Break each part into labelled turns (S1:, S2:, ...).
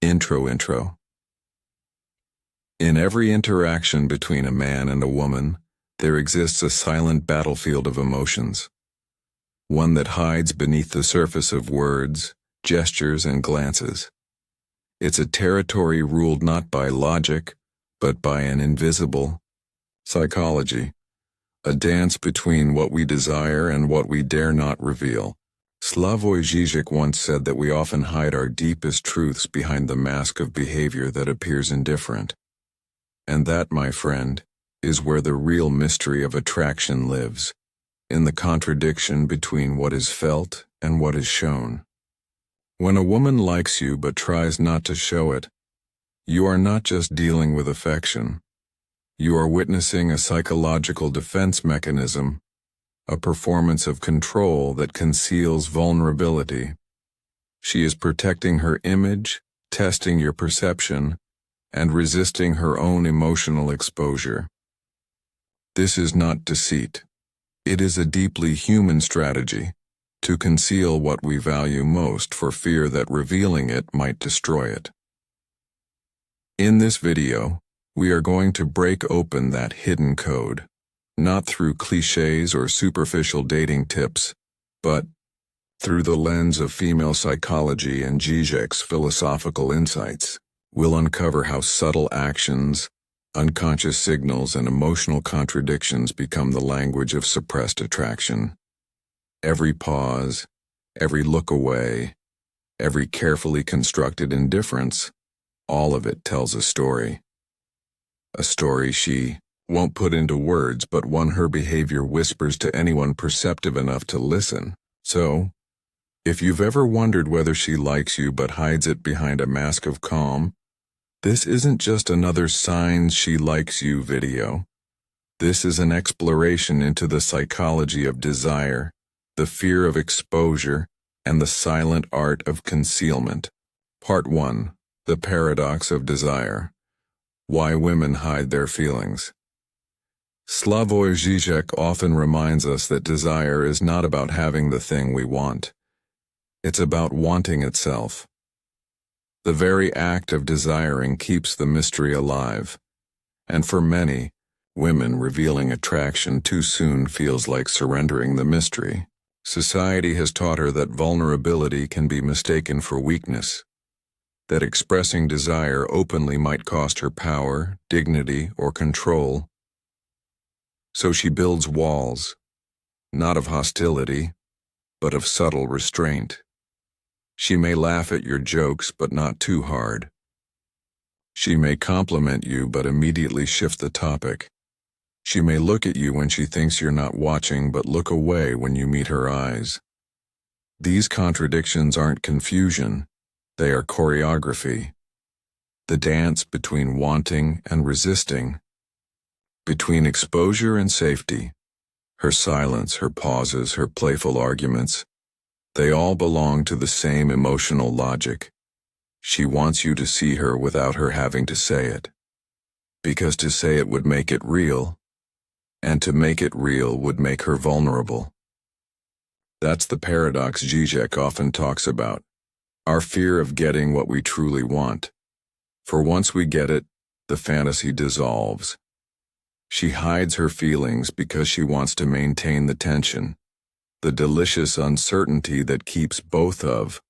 S1: Intro. In every interaction between a man and a woman, there exists a silent battlefield of emotions. One that hides beneath the surface of words, gestures, and glances. It's a territory ruled not by logic, but by an invisible psychology, a dance between what we desire and what we dare not reveal. Slavoj Žižek once said that we often hide our deepest truths behind the mask of behavior that appears indifferent. And that, my friend, is where the real mystery of attraction lives, in the contradiction between what is felt and what is shown. When a woman likes you but tries not to show it, you are not just dealing with affection. You are witnessing a psychological defense mechanism, a performance of control that conceals vulnerability. She is protecting her image, testing your perception, and resisting her own emotional exposure. This is not deceit. It is a deeply human strategy to conceal what we value most for fear that revealing it might destroy it. In this video, we are going to break open that hidden code, not through cliches or superficial dating tips, but through the lens of female psychology and Žižek's philosophical insights. We'll uncover how subtle actions, unconscious signals, and emotional contradictions become the language of suppressed attraction. Every pause, every look away, every carefully constructed indifference, all of it tells a story. A story she won't put into words, but one her behavior whispers to anyone perceptive enough to listen. So, if you've ever wondered whether she likes you but hides it behind a mask of calm, this isn't just another signs she likes you video. This is an exploration into the psychology of desire, the fear of exposure, and the silent art of concealment. Part 1. The Paradox of Desire. Why Women Hide Their Feelings. Slavoj Žižek often reminds us that desire is not about having the thing we want. It's about wanting itself. The very act of desiring keeps the mystery alive. And for many, women revealing attraction too soon feels like surrendering the mystery. Society has taught her that vulnerability can be mistaken for weakness, that expressing desire openly might cost her power, dignity, or control. So she builds walls, not of hostility, but of subtle restraint. She may laugh at your jokes, but not too hard. She may compliment you, but immediately shift the topic. She may look at you when she thinks you're not watching, but look away when you meet her eyes. These contradictions aren't confusion, they are choreography. The dance between wanting and resisting, between exposure and safety, her silence, her pauses, her playful arguments, they all belong to the same emotional logic. She wants you to see her without her having to say it. Because to say it would make it real, and to make it real would make her vulnerable. That's the paradox Žižek often talks about, our fear of getting what we truly want. For once we get it, the fantasy dissolves. She hides her feelings because she wants to maintain the tension, the delicious uncertainty that keeps both of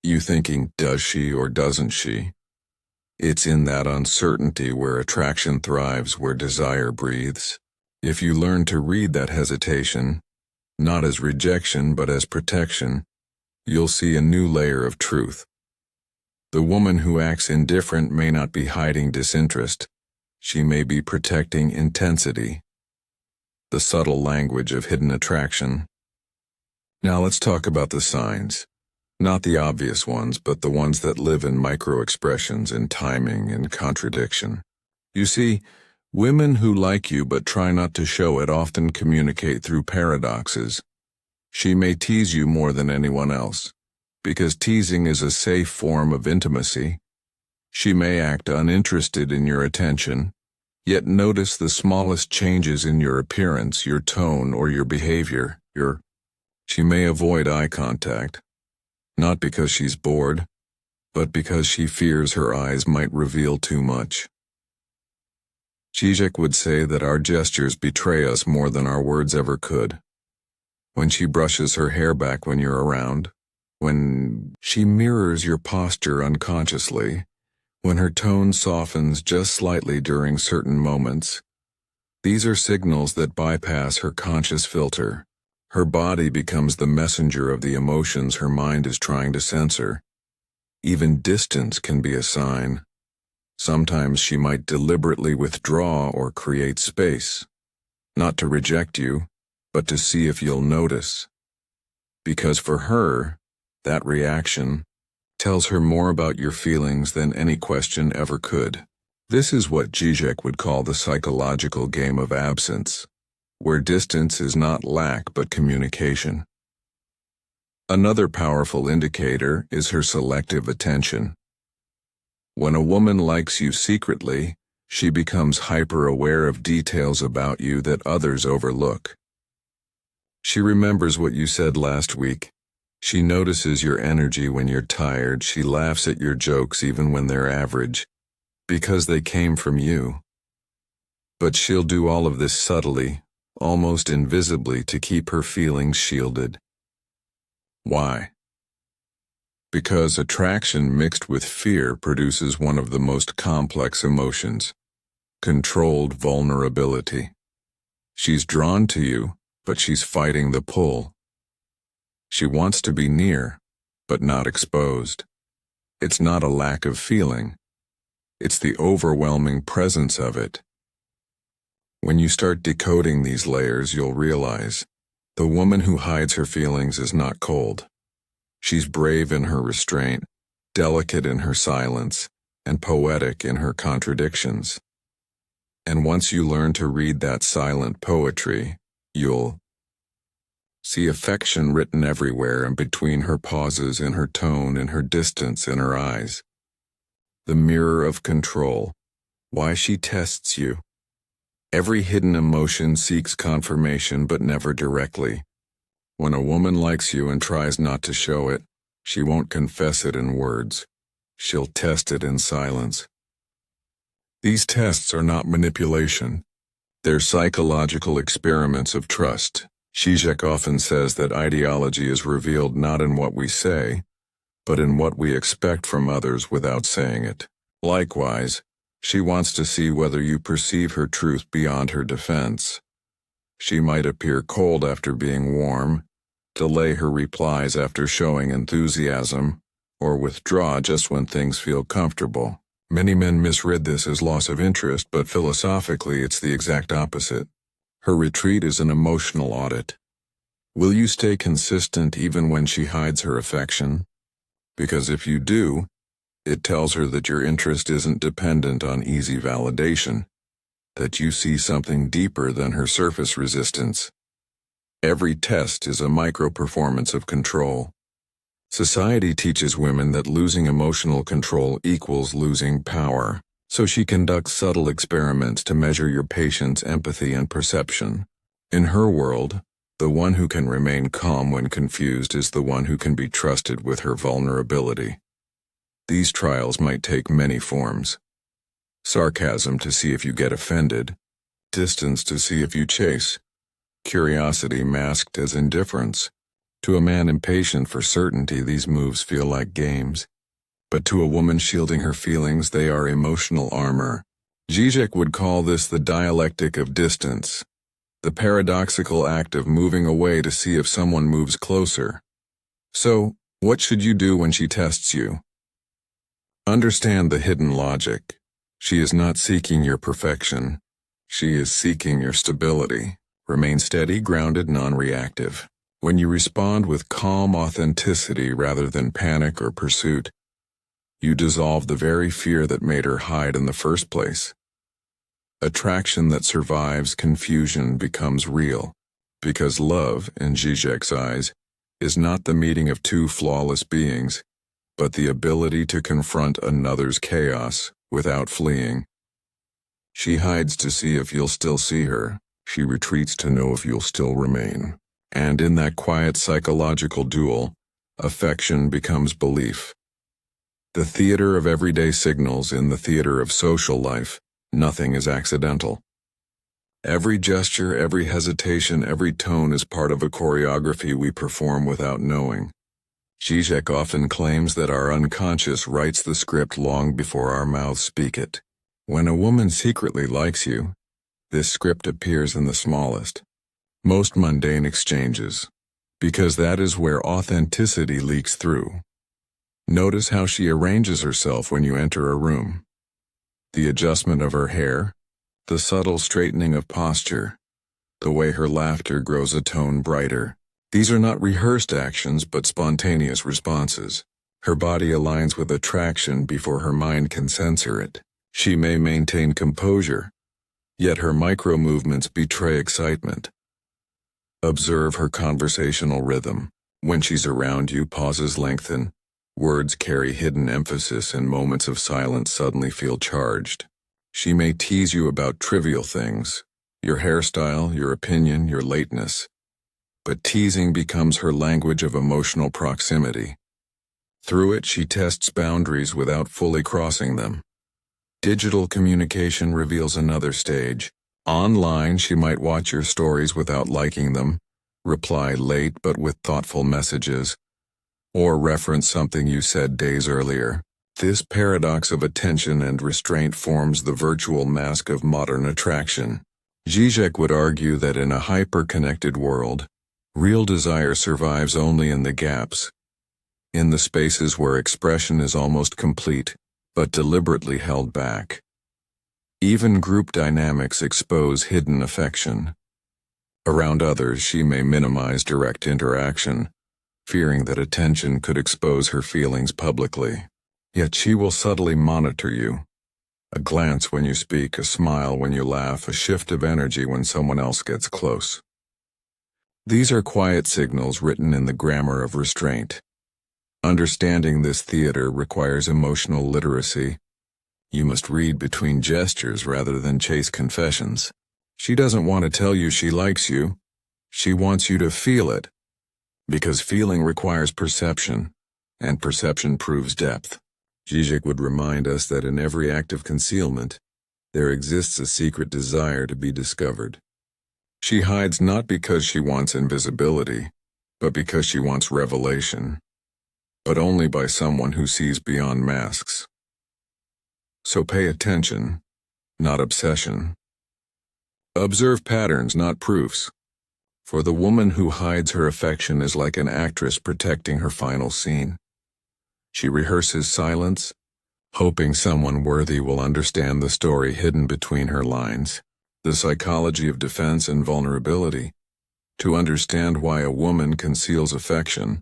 S1: you thinking, does she or doesn't she? It's in that uncertainty where attraction thrives, where desire breathes. If you learn to read that hesitation, not as rejection but as protection, you'll see a new layer of truth. The woman who acts indifferent may not be hiding disinterest. She may be protecting intensity, the subtle language of hidden attraction. Now let's talk about the signs. Not the obvious ones, but the ones that live in micro-expressions, in timing and contradiction. You see, women who like you but try not to show it often communicate through paradoxes. She may tease you more than anyone else, because teasing is a safe form of intimacy. She may act uninterested in your attention, yet notice the smallest changes in your appearance, your tone, or your behavior. She may avoid eye contact, not because she's bored, but because she fears her eyes might reveal too much. Žižek would say that our gestures betray us more than our words ever could. When she brushes her hair back when you're around, when she mirrors your posture unconsciously, when her tone softens just slightly during certain moments, these are signals that bypass her conscious filter. Her body becomes the messenger of the emotions her mind is trying to censor. Even distance can be a sign. Sometimes she might deliberately withdraw or create space, not to reject you, but to see if you'll notice. Because for her, that reaction tells her more about your feelings than any question ever could. This is what Žižek would call the psychological game of absence, where distance is not lack but communication. Another powerful indicator is her selective attention. When a woman likes you secretly, she becomes hyper-aware of details about you that others overlook. She remembers what you said last week. She notices your energy when you're tired. She laughs at your jokes even when they're average, because they came from you. But she'll do all of this subtly, almost invisibly, to keep her feelings shielded. Why? Because attraction mixed with fear produces one of the most complex emotions, controlled vulnerability. She's drawn to you, but she's fighting the pull. She wants to be near, but not exposed. It's not a lack of feeling. It's the overwhelming presence of it. When you start decoding these layers, you'll realize the woman who hides her feelings is not cold. She's brave in her restraint, delicate in her silence, and poetic in her contradictions. And once you learn to read that silent poetry, you'll see affection written everywhere and between her pauses, in her tone, in her distance, in her eyes. The mirror of control. Why she tests you. Every hidden emotion seeks confirmation but never directly. When a woman likes you and tries not to show it, she won't confess it in words. She'll test it in silence. These tests are not manipulation. They're psychological experiments of trust. Žižek often says that ideology is revealed not in what we say, but in what we expect from others without saying it. Likewise, she wants to see whether you perceive her truth beyond her defense. She might appear cold after being warm, delay her replies after showing enthusiasm, or withdraw just when things feel comfortable. Many men misread this as loss of interest, but philosophically it's the exact opposite. Her retreat is an emotional audit. Will you stay consistent even when she hides her affection? Because if you do, it tells her that your interest isn't dependent on easy validation, that you see something deeper than her surface resistance. Every test is a micro-performance of control. Society teaches women that losing emotional control equals losing power, so she conducts subtle experiments to measure your patience, empathy, and perception. In her world, the one who can remain calm when confused is the one who can be trusted with her vulnerability. These trials might take many forms. Sarcasm to see if you get offended, distance to see if you chase, curiosity masked as indifference. To a man impatient for certainty, these moves feel like games. But to a woman shielding her feelings, they are emotional armor. Žižek would call this the dialectic of distance, the paradoxical act of moving away to see if someone moves closer. So, what should you do when she tests you? Understand the hidden logic. She is not seeking your perfection. She is seeking your stability. Remain steady, grounded, non-reactive. When you respond with calm authenticity rather than panic or pursuit, you dissolve the very fear that made her hide in the first place. Attraction that survives confusion becomes real, because love, in Žižek's eyes, is not the meeting of two flawless beings, but the ability to confront another's chaos without fleeing. She hides to see if you'll still see her. She retreats to know if you'll still remain. And in that quiet psychological duel, affection becomes belief. The theater of everyday signals in the theater of social life, nothing is accidental. Every gesture, every hesitation, every tone is part of a choreography we perform without knowing. Žižek often claims that our unconscious writes the script long before our mouths speak it. When a woman secretly likes you, this script appears in the smallest, most mundane exchanges, because that is where authenticity leaks through. Notice how she arranges herself when you enter a room. The adjustment of her hair, the subtle straightening of posture, the way her laughter grows a tone brighter. These are not rehearsed actions but spontaneous responses. Her body aligns with attraction before her mind can censor it. She may maintain composure, yet her micro-movements betray excitement. Observe her conversational rhythm. When she's around you, pauses lengthen, words carry hidden emphasis, and moments of silence suddenly feel charged. She may tease you about trivial things, your hairstyle, your opinion, your lateness. But teasing becomes her language of emotional proximity. Through it, she tests boundaries without fully crossing them. Digital communication reveals another stage. Online, she might watch your stories without liking them, reply late but with thoughtful messages, or reference something you said days earlier. This paradox of attention and restraint forms the virtual mask of modern attraction. Žižek would argue that in a hyper-connected world, real desire survives only in the gaps, in the spaces where expression is almost complete, but deliberately held back. Even group dynamics expose hidden affection. Around others, she may minimize direct interaction, fearing that attention could expose her feelings publicly. Yet she will subtly monitor you. A glance when you speak, a smile when you laugh, a shift of energy when someone else gets close. These are quiet signals written in the grammar of restraint. Understanding this theater requires emotional literacy. You must read between gestures rather than chase confessions. She doesn't want to tell you she likes you. She wants you to feel it. Because feeling requires perception, and perception proves depth. Žižek would remind us that in every act of concealment, there exists a secret desire to be discovered. She hides not because she wants invisibility, but because she wants revelation, but only by someone who sees beyond masks. So pay attention, not obsession. Observe patterns, not proofs. For the woman who hides her affection is like an actress protecting her final scene. She rehearses silence, hoping someone worthy will understand the story hidden between her lines. The psychology of defense and vulnerability. To understand why a woman conceals affection,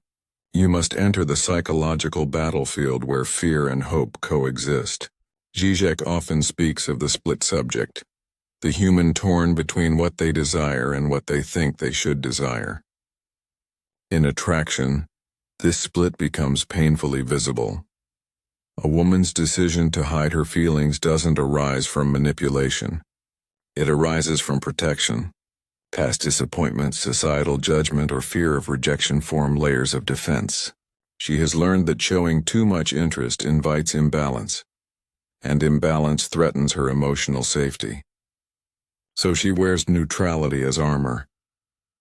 S1: you must enter the psychological battlefield where fear and hope coexist. Žižek often speaks of the split subject, the human torn between what they desire and what they think they should desire. In attraction, this split becomes painfully visible. A woman's decision to hide her feelings doesn't arise from manipulation. It arises from protection. Past disappointment, societal judgment, or fear of rejection form layers of defense. She has learned that showing too much interest invites imbalance, and imbalance threatens her emotional safety. So she wears neutrality as armor.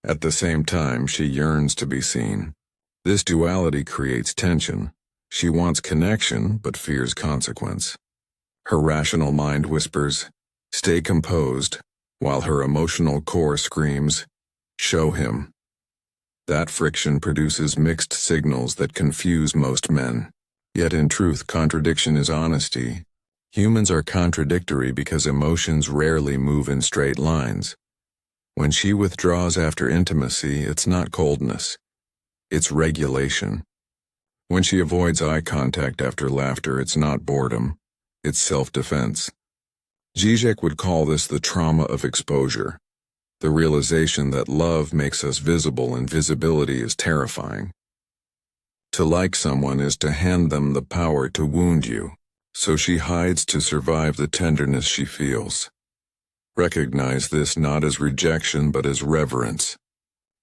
S1: At the same time, she yearns to be seen. This duality creates tension. She wants connection, but fears consequence. Her rational mind whispers, "Stay composed," while her emotional core screams, "Show him." That friction produces mixed signals that confuse most men. Yet in truth, contradiction is honesty. Humans are contradictory because emotions rarely move in straight lines. When she withdraws after intimacy, it's not coldness. It's regulation. When she avoids eye contact after laughter, it's not boredom. It's self-defense. Žižek would call this the trauma of exposure, the realization that love makes us visible and visibility is terrifying. To like someone is to hand them the power to wound you, so she hides to survive the tenderness she feels. Recognize this not as rejection but as reverence.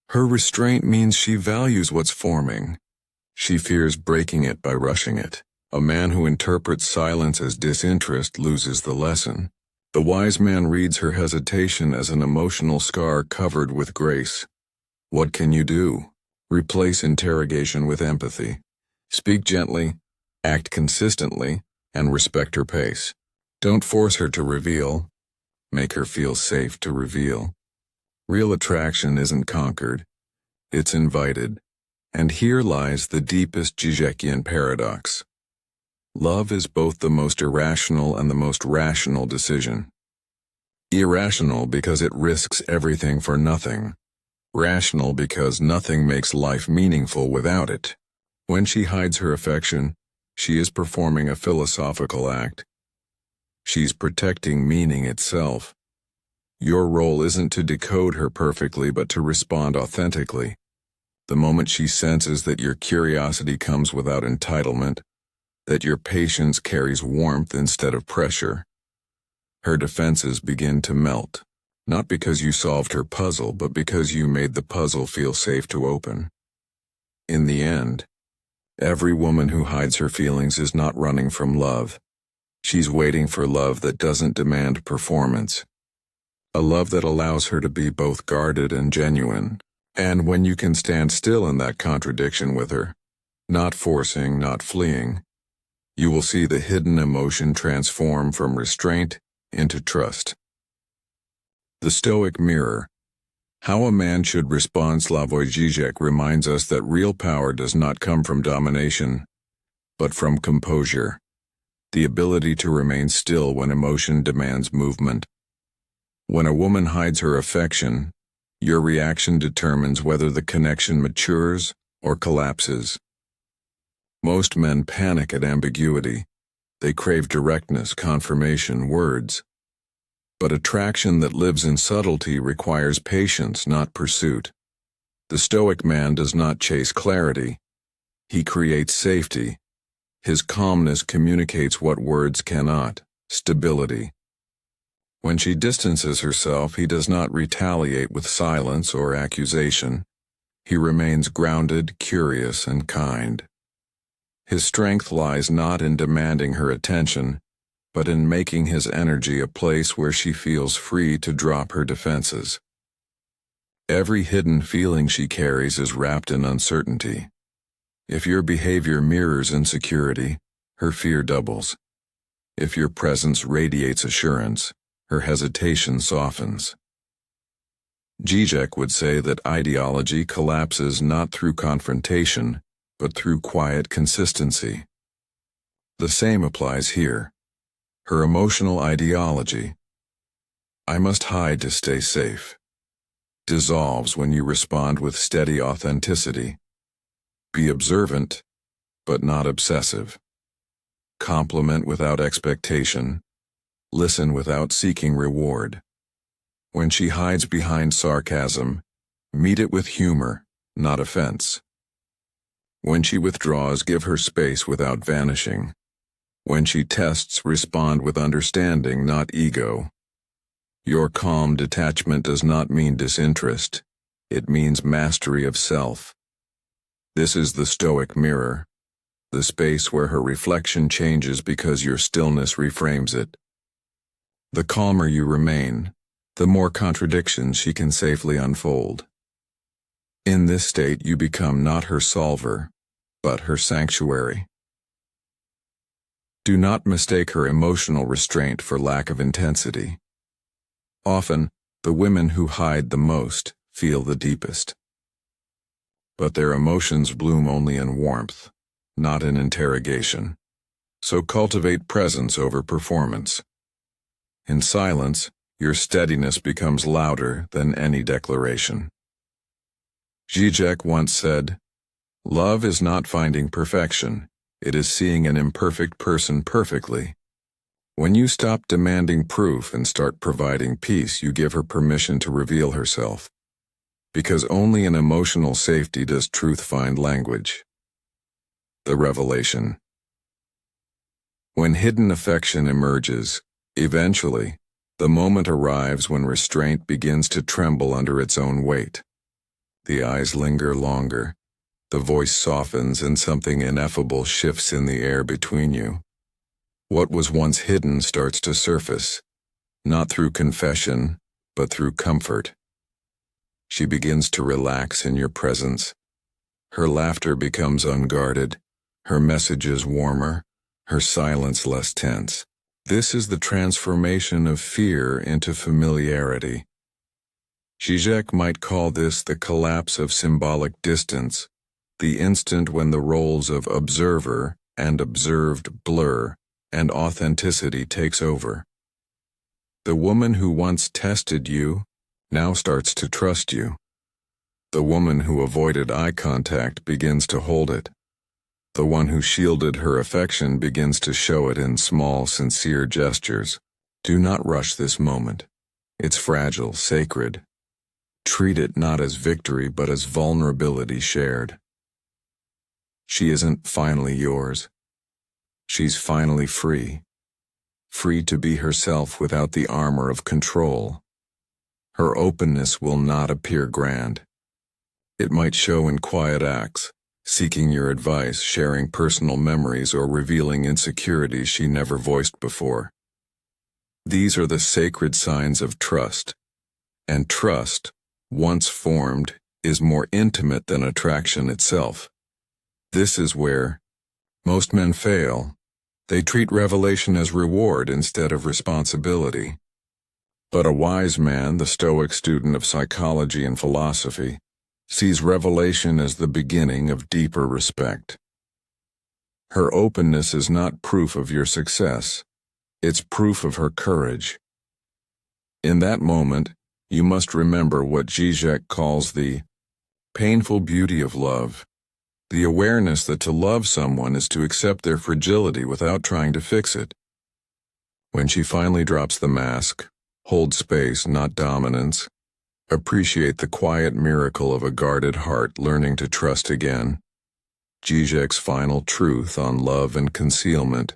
S1: Her restraint means she values what's forming. She fears breaking it by rushing it. A man who interprets silence as disinterest loses the lesson. The wise man reads her hesitation as an emotional scar covered with grace. What can you do? Replace interrogation with empathy. Speak gently, act consistently, and respect her pace. Don't force her to reveal. Make her feel safe to reveal. Real attraction isn't conquered. It's invited. And here lies the deepest Žižekian paradox. Love is both the most irrational and the most rational decision. Irrational because it risks everything for nothing. Rational because nothing makes life meaningful without it. When she hides her affection, she is performing a philosophical act. She's protecting meaning itself. Your role isn't to decode her perfectly but to respond authentically. The moment she senses that your curiosity comes without entitlement, that your patience carries warmth instead of pressure, her defenses begin to melt, not because you solved her puzzle, but because you made the puzzle feel safe to open. In the end, every woman who hides her feelings is not running from love. She's waiting for love that doesn't demand performance. A love that allows her to be both guarded and genuine. And when you can stand still in that contradiction with her, not forcing, not fleeing, you will see the hidden emotion transform from restraint into trust. The Stoic mirror. How a man should respond. Slavoj Žižek reminds us that real power does not come from domination, but from composure, the ability to remain still when emotion demands movement. When a woman hides her affection, your reaction determines whether the connection matures or collapses. Most men panic at ambiguity. They crave directness, confirmation, words. But attraction that lives in subtlety requires patience, not pursuit. The Stoic man does not chase clarity. He creates safety. His calmness communicates what words cannot: stability. When she distances herself, he does not retaliate with silence or accusation. He remains grounded, curious, and kind. His strength lies not in demanding her attention, but in making his energy a place where she feels free to drop her defenses. Every hidden feeling she carries is wrapped in uncertainty. If your behavior mirrors insecurity, her fear doubles. If your presence radiates assurance, her hesitation softens. Žižek would say that ideology collapses not through confrontation, but through quiet consistency. The same applies here. Her emotional ideology, "I must hide to stay safe," dissolves when you respond with steady authenticity. Be observant, but not obsessive. Compliment without expectation. Listen without seeking reward. When she hides behind sarcasm, meet it with humor, not offense. When she withdraws, give her space without vanishing. When she tests, respond with understanding, not ego. Your calm detachment does not mean disinterest. It means mastery of self. This is the Stoic mirror, the space where her reflection changes because your stillness reframes it. The calmer you remain, the more contradictions she can safely unfold. In this state, you become not her solver, but her sanctuary. Do not mistake her emotional restraint for lack of intensity. Often, the women who hide the most feel the deepest. But their emotions bloom only in warmth, not in interrogation. So cultivate presence over performance. In silence, your steadiness becomes louder than any declaration. Žižek once said, "Love is not finding perfection, it is seeing an imperfect person perfectly." When you stop demanding proof and start providing peace, you give her permission to reveal herself. Because only in emotional safety does truth find language. The revelation. When hidden affection emerges, eventually, the moment arrives when restraint begins to tremble under its own weight. The eyes linger longer, The voice softens and something ineffable shifts in the air between you. What was once hidden starts to surface, not through confession, but through comfort. She begins to relax in your presence. Her laughter becomes unguarded, her messages warmer, her silence less tense. This is the transformation of fear into familiarity. Žižek might call this the collapse of symbolic distance, the instant when the roles of observer and observed blur and authenticity takes over. The woman who once tested you now starts to trust you. The woman who avoided eye contact begins to hold it. The one who shielded her affection begins to show it in small, sincere gestures. Do not rush this moment. It's fragile, sacred. Treat it not as victory but as vulnerability shared. She isn't finally yours. She's finally free. Free to be herself without the armor of control. Her openness will not appear grand. It might show in quiet acts, seeking your advice, sharing personal memories, or revealing insecurities she never voiced before. These are the sacred signs of trust, and trust, once formed, is more intimate than attraction itself. This is where most men fail. They treat revelation as reward instead of responsibility. But a wise man, the Stoic student of psychology and philosophy, sees revelation as the beginning of deeper respect. Her openness is not proof of your success. It's proof of her courage. In that moment, you must remember what Žižek calls the painful beauty of love, the awareness that to love someone is to accept their fragility without trying to fix it. When she finally drops the mask, hold space, not dominance. Appreciate the quiet miracle of a guarded heart learning to trust again. Žižek's final truth on love and concealment.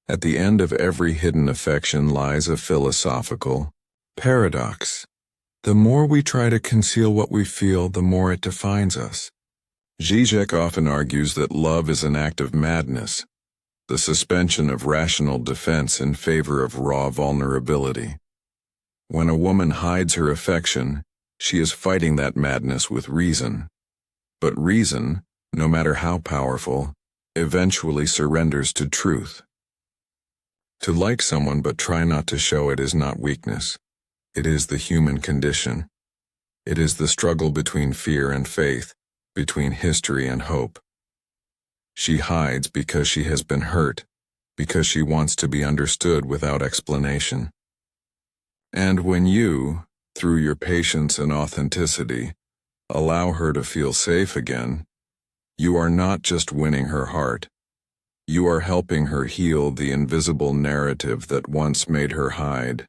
S1: At the end of every hidden affection lies a philosophical paradox. The more we try to conceal what we feel, the more it defines us. Žižek often argues that love is an act of madness, the suspension of rational defense in favor of raw vulnerability. When a woman hides her affection, she is fighting that madness with reason. But reason, no matter how powerful, eventually surrenders to truth. To like someone but try not to show it is not weakness. It is the human condition. It is the struggle between fear and faith, between history and hope. She hides because she has been hurt, because she wants to be understood without explanation. And when you, through your patience and authenticity, allow her to feel safe again, you are not just winning her heart. You are helping her heal the invisible narrative that once made her hide.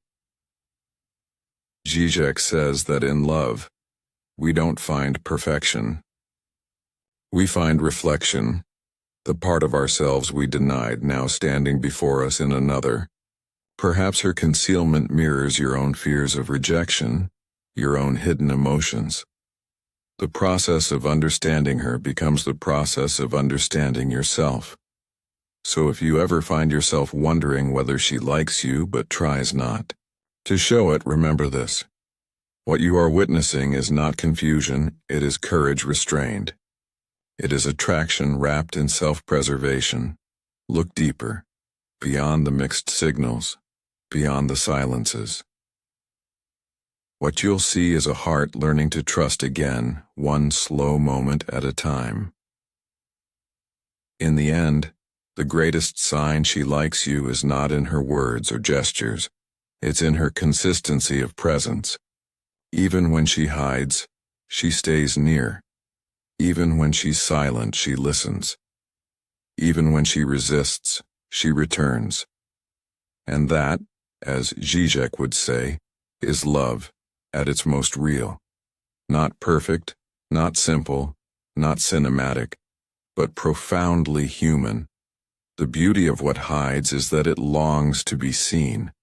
S1: Žižek says that in love, we don't find perfection. We find reflection, the part of ourselves we denied now standing before us in another. Perhaps her concealment mirrors your own fears of rejection, your own hidden emotions. The process of understanding her becomes the process of understanding yourself. So if you ever find yourself wondering whether she likes you but tries not to show it, remember this. What you are witnessing is not confusion, it is courage restrained. It is attraction wrapped in self-preservation. Look deeper, beyond the mixed signals, beyond the silences. What you'll see is a heart learning to trust again, one slow moment at a time. In the end, the greatest sign she likes you is not in her words or gestures. It's in her consistency of presence. Even when she hides, she stays near. Even when she's silent, she listens. Even when she resists, she returns. And that, as Žižek would say, is love at its most real. Not perfect, not simple, not cinematic, but profoundly human. The beauty of what hides is that it longs to be seen.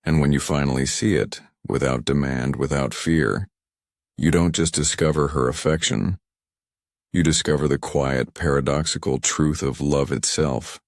S1: And when you finally see it, without demand, without fear, you don't just discover her affection. you discover the quiet, paradoxical truth of love itself.